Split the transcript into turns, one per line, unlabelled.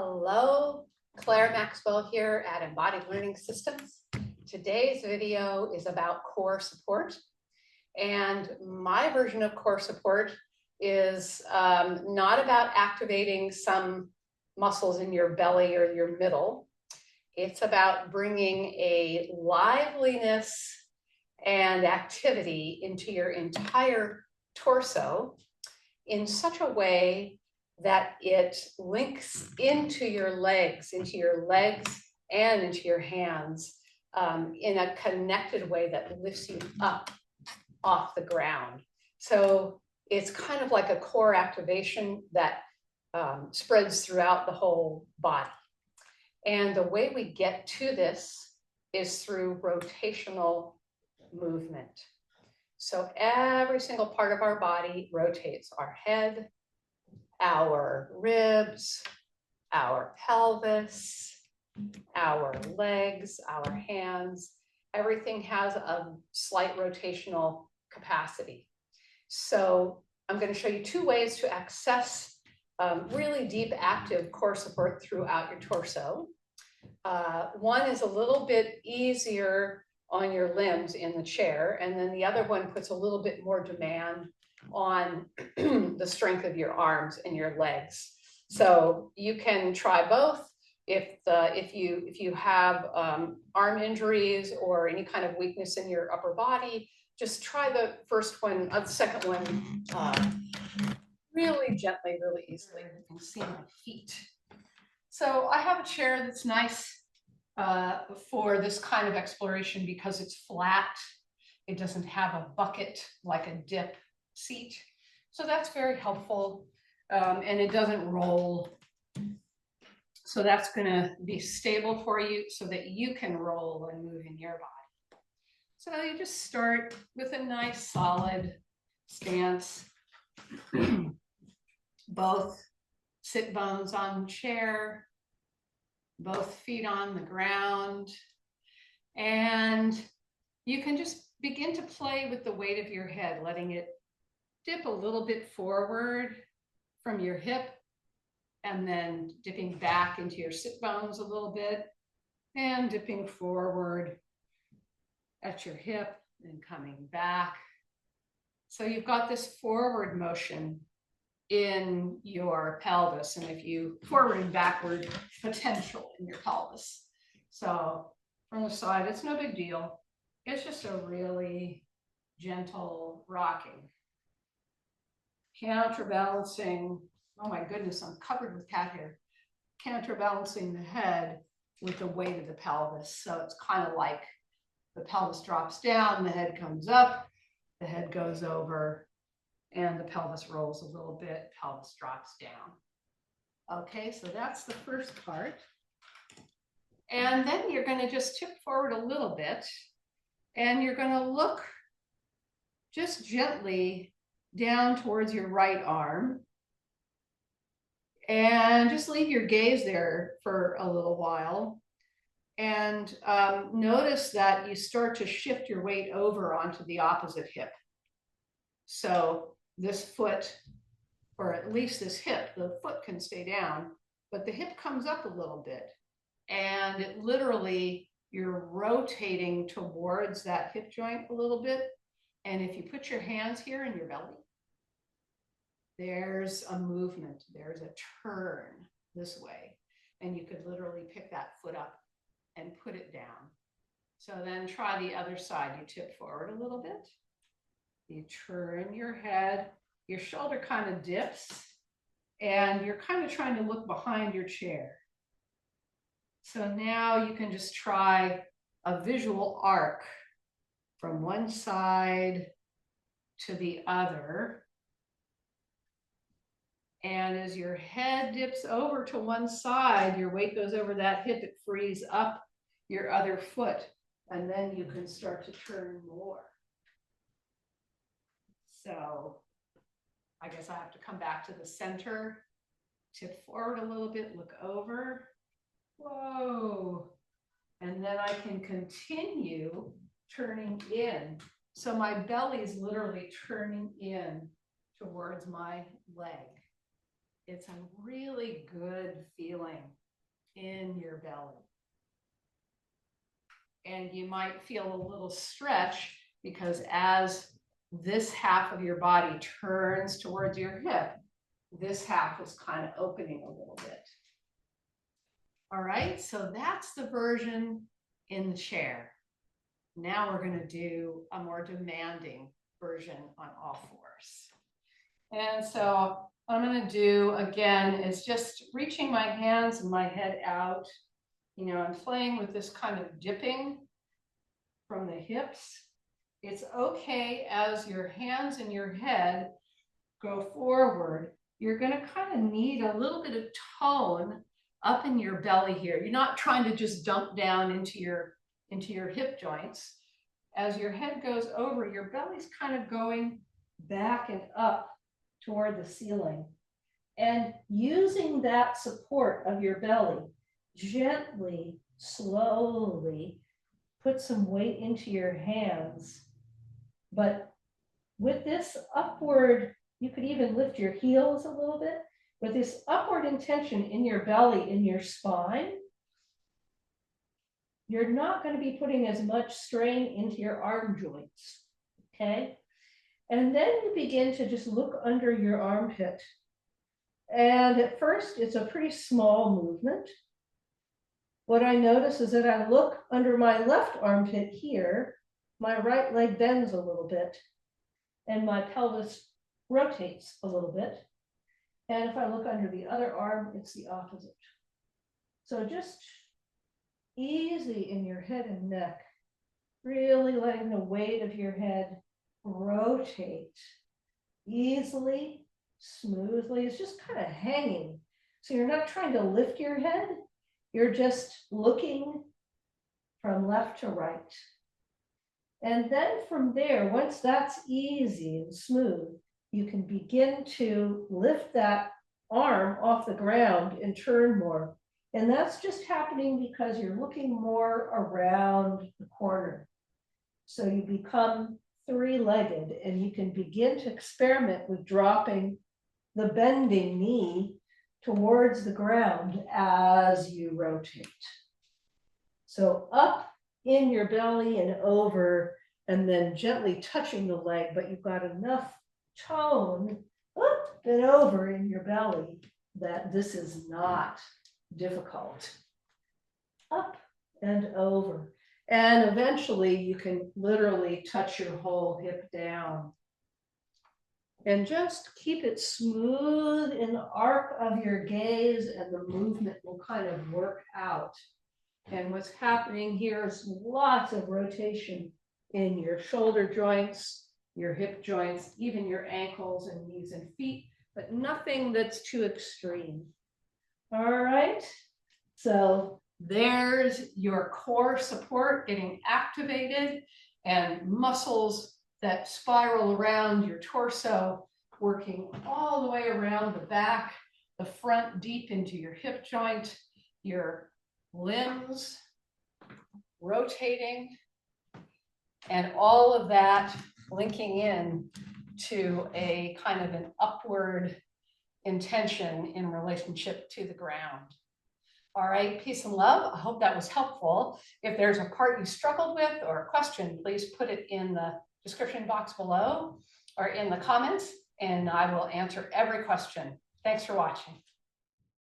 Hello, Claire Maxwell here at Embodied Learning Systems. Today's video is about core support. And my version of core support is not about activating some muscles in your belly or your middle. It's about bringing a liveliness and activity into your entire torso in such a way that it links into your legs and into your hands in a connected way that lifts you up off the ground. So it's kind of like a core activation that spreads throughout the whole body. And the way we get to this is through rotational movement. So every single part of our body rotates: our head, our ribs, our pelvis, our legs, our hands. Everything has a slight rotational capacity. So I'm going to show you two ways to access really deep active core support throughout your torso. One is a little bit easier on your limbs in the chair, and then the other one puts a little bit more demand on the strength of your arms and your legs. So you can try both. If you have arm injuries or any kind of weakness in your upper body, just try the first one, the second one, really gently, really easily. You can see my feet. So I have a chair that's nice for this kind of exploration because it's flat. It doesn't have a bucket like a dip seat. So that's very helpful. And it doesn't roll. So that's going to be stable for you so that you can roll and move in your body. So you just start with a nice solid stance. Both sit bones on the chair, both feet on the ground. And you can just begin to play with the weight of your head, letting it dip a little bit forward from your hip and then dipping back into your sit bones a little bit and dipping forward at your hip and coming back. So you've got this forward motion in your pelvis, and if you forward and backward potential in your pelvis. So from the side, it's no big deal. It's just a really gentle rocking. Counterbalancing, oh my goodness, I'm covered with cat hair. Counterbalancing the head with the weight of the pelvis. So it's kind of like the pelvis drops down, the head comes up, the head goes over, and the pelvis rolls a little bit, pelvis drops down. Okay, so that's the first part. And then you're going to just tip forward a little bit, and you're going to look just gently down towards your right arm. And just leave your gaze there for a little while. And notice that you start to shift your weight over onto the opposite hip. So this foot, or at least this hip, the foot can stay down, but the hip comes up a little bit. And it literally, you're rotating towards that hip joint a little bit. And if you put your hands here in your belly, there's a movement, there's a turn this way. And you could literally pick that foot up and put it down. So then try the other side. You tip forward a little bit. You turn your head, your shoulder kind of dips, and you're kind of trying to look behind your chair. So now you can just try a visual arc from one side to the other. And as your head dips over to one side, your weight goes over that hip, it frees up your other foot, and then you can start to turn more. So I guess I have to come back to the center, tip forward a little bit, look over. Whoa. And then I can continue turning in. So my belly is literally turning in towards my leg. It's a really good feeling in your belly. And you might feel a little stretch because as this half of your body turns towards your hip, this half is kind of opening a little bit. All right, so that's the version in the chair. Now we're going to do a more demanding version on all fours. And so what I'm going to do again is just reaching my hands and my head out. You know, I'm playing with this kind of dipping from the hips. It's okay as your hands and your head go forward. You're going to kind of need a little bit of tone up in your belly here. You're not trying to just dump down into your hip joints. As your head goes over, your belly's kind of going back and up toward the ceiling. And using that support of your belly, gently, slowly put some weight into your hands. But with this upward, you could even lift your heels a little bit. With this upward intention in your belly, in your spine, you're not going to be putting as much strain into your arm joints, okay? And then you begin to just look under your armpit. And at first, it's a pretty small movement. What I notice is that I look under my left armpit here, my right leg bends a little bit, and my pelvis rotates a little bit. And if I look under the other arm, it's the opposite. So just easy in your head and neck, really letting the weight of your head rotate easily, smoothly. It's just kind of hanging. So you're not trying to lift your head. You're just looking from left to right. And then from there, once that's easy and smooth, you can begin to lift that arm off the ground and turn more. And that's just happening because you're looking more around the corner. So you become three-legged and you can begin to experiment with dropping the bending knee towards the ground as you rotate. So up in your belly and over, and then gently touching the leg, but you've got enough tone up and over in your belly that this is not difficult. Up and over. And eventually you can literally touch your whole hip down. And just keep it smooth in the arc of your gaze, and the movement will kind of work out. And what's happening here is lots of rotation in your shoulder joints, your hip joints, even your ankles and knees and feet, but nothing that's too extreme. All right, so there's your core support getting activated, and muscles that spiral around your torso, working all the way around the back, the front deep into your hip joint, your limbs rotating, and all of that linking in to a kind of an upward intention in relationship to the ground. All right, peace and love. I hope that was helpful. If there's a part you struggled with or a question, please put it in the description box below or in the comments, and I will answer every question. Thanks for watching.